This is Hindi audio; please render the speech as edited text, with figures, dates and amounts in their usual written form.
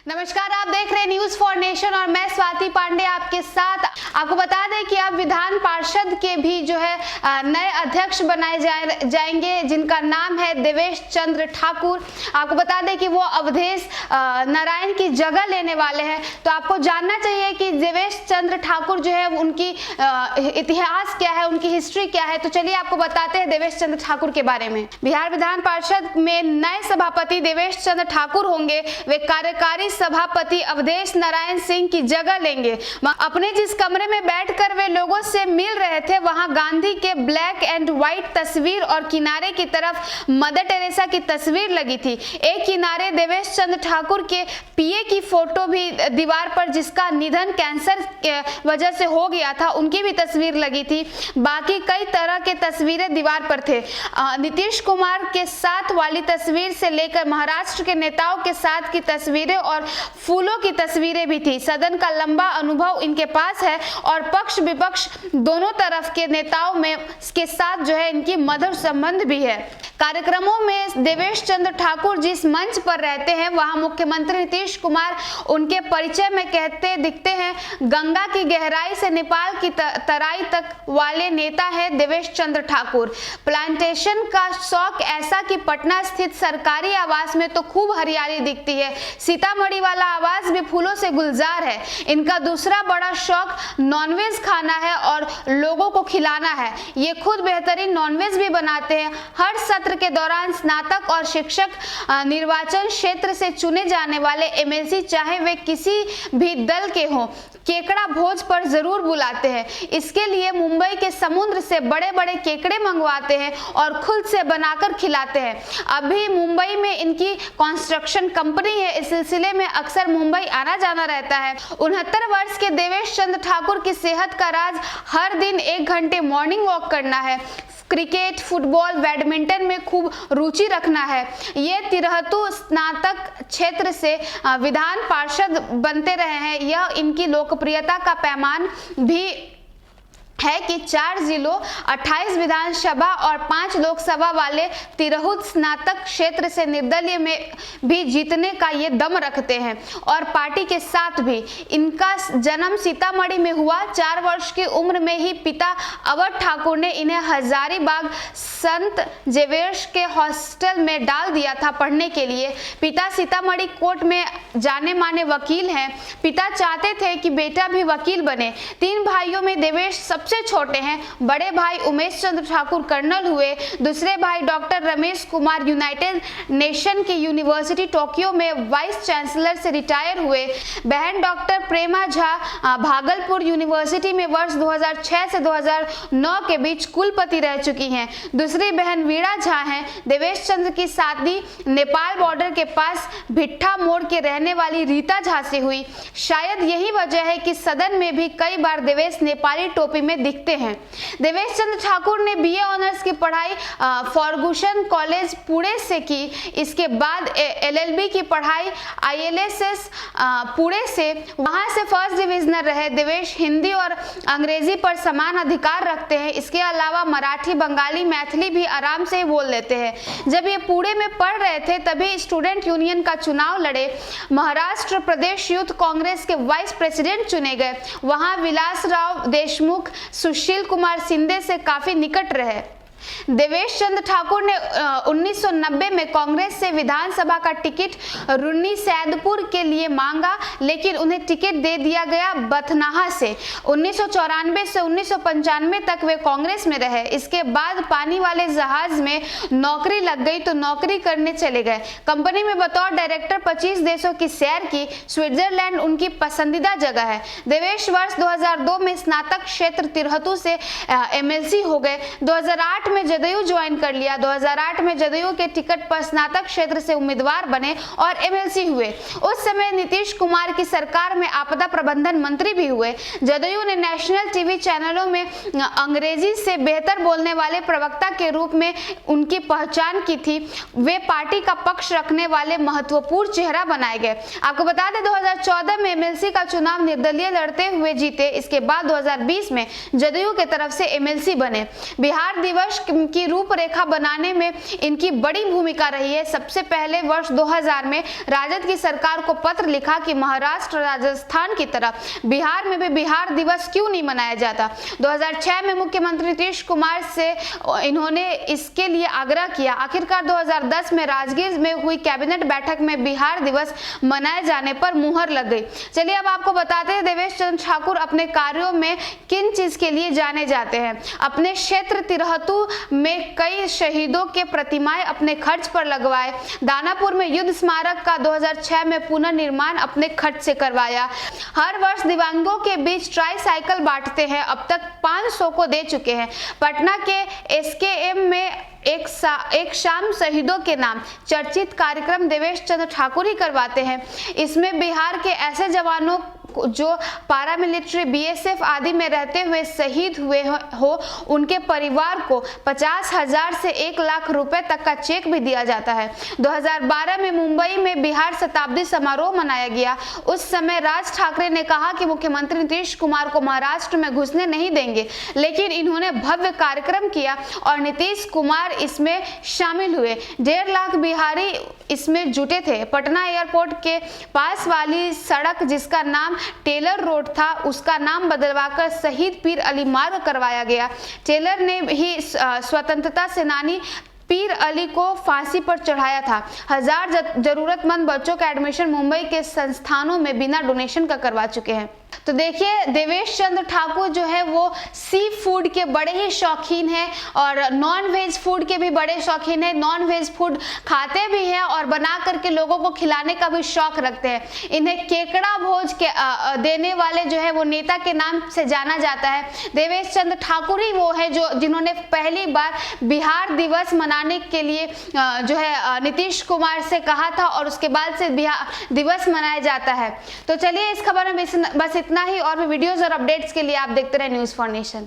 नमस्कार, आप देख रहे हैं न्यूज फॉर नेशन और मैं स्वाति पांडे आपके साथ। आपको बता दें कि अब विधान पार्षद के भी जो है नए अध्यक्ष बनाए जाएंगे, जिनका नाम है देवेश चंद्र ठाकुर। आपको बता दें कि वो अवधेश नारायण की जगह लेने वाले हैं। तो आपको जानना चाहिए कि देवेश चंद्र ठाकुर जो है उनकी इतिहास क्या है, उनकी हिस्ट्री क्या है। तो चलिए आपको बताते हैं देवेश चंद्र ठाकुर के बारे में। बिहार विधान पार्षद में नए सभापति देवेश चंद्र ठाकुर होंगे। वे कार्यकारी सभापति अवधेश नारायण सिंह की जगह लेंगे। अपने जिस कमरे में बैठकर वे लोगों से मिल रहे थे, वहां गांधी के ब्लैक एंड व्हाइट तस्वीर और किनारे की तरफ मदर टेरेसा की तस्वीर लगी थी। एक किनारे देवेश चंद्र ठाकुर के पीए की फोटो भी दीवार पर, जिसका निधन कैंसर के वजह से हो गया था, उनकी भी तस्वीर लगी थी। बाकी कई तरह के तस्वीरें दीवार पर थे। नीतीश कुमार के साथ वाली तस्वीर से लेकर महाराष्ट्र के नेताओं के साथ की तस्वीरें और फूलों की तस्वीरें भी थी। सदन का लंबा अनुभव इनके पास है और पक्ष विपक्ष दोनों तरफ के नेताओं में के साथ जो है इनकी मधुर संबंध भी है। कार्यक्रमों में देवेश चंद्र ठाकुर जिस मंच पर रहते हैं, वहां मुख्यमंत्री नीतीश कुमार उनके परिचय में कहते दिखते हैं, गंगा की गहराई से नेपाल की तराई तक वाले नेता है देवेश चंद्र ठाकुर। प्लांटेशन का शौक ऐसा कि पटना स्थित सरकारी आवास में तो खूब हरियाली दिखती है, सीतामढ़ी वाला आवास भी फूलों से गुलजार है। इनका दूसरा बड़ा शौक नॉनवेज खाना है और लोगों को खिलाना है। ये खुद बेहतरीन नॉनवेज भी बनाते हैं। हर सत्र के दौरान स्नातक और शिक्षक निर्वाचन क्षेत्र से चुने जाने वाले एमएलसी, चाहे वे किसी भी दल के हों, केकड़ा भोज पर जरूर बुलाते हैं। इसके लिए मुंबई के समुद्र से बड़े बड़े केकड़े मंगवाते हैं और खुद से बनाकर खिलाते हैं। अभी मुंबई में इनकी कंस्ट्रक्शन कंपनी है, इस सिलसिले में अक्सर मुंबई आना जाना रहता है। 69 वर्ष के देवेश चंद्र ठाकुर की सेहत का राज हर दिन 1 घंटे मॉर्निंग वॉक करना है, क्रिकेट, फुटबॉल, बैडमिंटन में खूब रुचि रखना है। ये तिरहतु स्नातक क्षेत्र से विधान पार्षद बनते रहे हैं। यह इनकी लोकप्रियता का पैमान भी है कि 4 जिलों, 28 विधानसभा और 5 लोकसभा वाले तिरहुत स्नातक क्षेत्र से निर्दलीय में भी जीतने का ये दम रखते हैं और पार्टी के साथ भी। इनका जन्म सीतामढ़ी में हुआ। 4 वर्ष की उम्र में ही पिता अवध ठाकुर ने इन्हें हजारीबाग संत जेवियर्स के हॉस्टल में डाल दिया था पढ़ने के लिए। पिता सीतामढ़ी कोर्ट में जाने माने वकील हैं। पिता चाहते थे कि बेटा भी वकील बने। 3 भाइयों में देवेश सबसे छोटे हैं। बड़े भाई उमेश चंद्र ठाकुर कर्नल हुए। दूसरे भाई doctor Ramesh Kumar United nation की यूनिवर्सिटी टोक्यो में वाइस चांसलर से रिटायर हुए। बहन डॉक्टर प्रेमा झा भागलपुर यूनिवर्सिटी में वर्ष 2006 से 2009 के बीच कुलपति रह चुकी हैं। दूसरी बहन वीणा झा हैं। देवेश चंद्र की शादी नेपाल बॉर्डर के पास भिट्ठा मोड़ के रहने वाली रीता झा से हुई। शायद यही वजह है कि सदन में भी कई बार देवेश नेपाली टोपी में दिखते हैं। देवेश चंद्र ठाकुर ने बीए ऑनर्स की पढ़ाई फर्गुसन कॉलेज पुणे से की। इसके बाद एलएलबी की पढ़ाई आईएलएसएस पुणे से, वहां से फर्स्ट डिविजनर रहे। देवेश हिंदी और अंग्रेजी पर समान अधिकार रखते हैं। इसके अलावा मराठी, बंगाली, मैथिली भी आराम से बोल लेते हैं। जब ये पुणे में पढ़ रहे थे तभी स्टूडेंट यूनियन का चुनाव लड़े। महाराष्ट्र प्रदेश यूथ कांग्रेस के वाइस प्रेसिडेंट चुने गए। वहां विलासराव देशमुख, सुशील कुमार शिंदे से काफी निकट रहे। देवेश चंद्र ठाकुर ने 1990 में कांग्रेस से विधानसभा का टिकट रुन्नी सैदपुर के लिए मांगा, लेकिन उन्हें टिकट दे दिया गया बथनाहा से। 1994 से 1995 तक वे कांग्रेस में रहे। इसके बाद पानी वाले जहाज में नौकरी लग गई तो नौकरी करने चले गए। कंपनी में बतौर डायरेक्टर 25 देशों की सैर की। स्विट्जरलैंड उनकी पसंदीदा जगह है। देवेश वर्ष 2002 में स्नातक क्षेत्र तिरहतु से एमएलसी हो गए। 2008 में जदयू ज्वाइन कर लिया। 2008 में जदयू के टिकट पर स्नातक क्षेत्र से उम्मीदवार बने और एमएलसी हुए। उस समय नीतीश कुमार की सरकार में आपदा प्रबंधन मंत्री भी हुए। जदयू ने नेशनल टीवी चैनलों में अंग्रेजी से बेहतर बोलने वाले प्रवक्ता के रूप में उनकी पहचान की थी। वे पार्टी का पक्ष रखने वाले महत्वपूर्ण चेहरा बनाए गए। आपको बता दें 2014 में एमएलसी का चुनाव निर्दलीय लड़ते हुए जीते। इसके बाद 2020 में जदयू के तरफ से एमएलसी बने। बिहार दिवस की रूपरेखा बनाने में इनकी बड़ी भूमिका रही है। सबसे पहले वर्ष 2000 में राजद की सरकार को पत्र लिखा कि महाराष्ट्र, राजस्थान की तरह बिहार में भी बिहार दिवस क्यों नहीं मनाया जाता। 2006 में मुख्यमंत्री नीतीश कुमार से इन्होंने इसके लिए आग्रह किया। आखिरकार 2010 में राजगीर में हुई कैबिनेट बैठक में बिहार दिवस मनाए जाने पर मुहर लग गई। चलिए अब आपको बताते हैं देवेश चंद्र ठाकुर अपने कार्यों में किन चीज के लिए जाने जाते हैं। अपने क्षेत्र तिरहतु में कई शहीदों के प्रतिमाएं अपने खर्च पर लगवाए। दानापुर में युद्ध स्मारक का 2006 में पुनर्निर्माण अपने खर्च से करवाया। हर वर्ष दिव्यांगों के बीच ट्राईसाइकिल बांटते हैं, अब तक 500 को दे चुके हैं। पटना के SKM में एक शाम शहीदों के नाम चर्चित कार्यक्रम देवेश चंद्र ठाकुर ही करवाते हैं। इसमें बिहार के ऐसे जवानों जो पारामिलिट्री, BSF आदि में रहते हुए शहीद हुए हो उनके परिवार को 50,000 से 1 लाख रुपए तक का चेक भी दिया जाता है। 2012 में मुंबई में बिहार शताब्दी समारोह मनाया गया। उस समय राज ठाकरे ने कहा कि मुख्यमंत्री नीतीश कुमार को महाराष्ट्र में घुसने नहीं देंगे, लेकिन इन्होंने भव्य कार्यक्रम किया और नीतीश कुमार इसमें शामिल हुए। 1.5 लाख बिहारी इसमें जुटे थे। पटना एयरपोर्ट के पास वाली सड़क जिसका नाम टेलर रोड था, उसका नाम बदलवाकर शहीद पीर अली मार्ग करवाया गया। टेलर ने ही स्वतंत्रता सेनानी पीर अली को फांसी पर चढ़ाया था। 1000 जरूरतमंद बच्चों का एडमिशन मुंबई के संस्थानों में बिना डोनेशन का करवा चुके हैं। तो देखिए देवेश चंद्र ठाकुर जो है वो सी फूड के बड़े ही शौकीन हैं और नॉन वेज फूड के भी बड़े शौकीन हैं। नॉन वेज फूड खाते भी हैं और बना करके लोगों को खिलाने का भी शौक रखते हैं। इन्हें केकड़ा भोज के देने वाले जो है वो नेता के नाम से जाना जाता है। देवेश चंद्र ठाकुर ही वो है जो जिन्होंने पहली बार बिहार दिवस मनाने के लिए जो है नीतीश कुमार से कहा था और उसके बाद से बिहार दिवस मनाया जाता है। तो चलिए इस खबर में बस इतना ही। और भी वीडियोस और अपडेट्स के लिए आप देखते रहे न्यूज़ फॉर नेशन।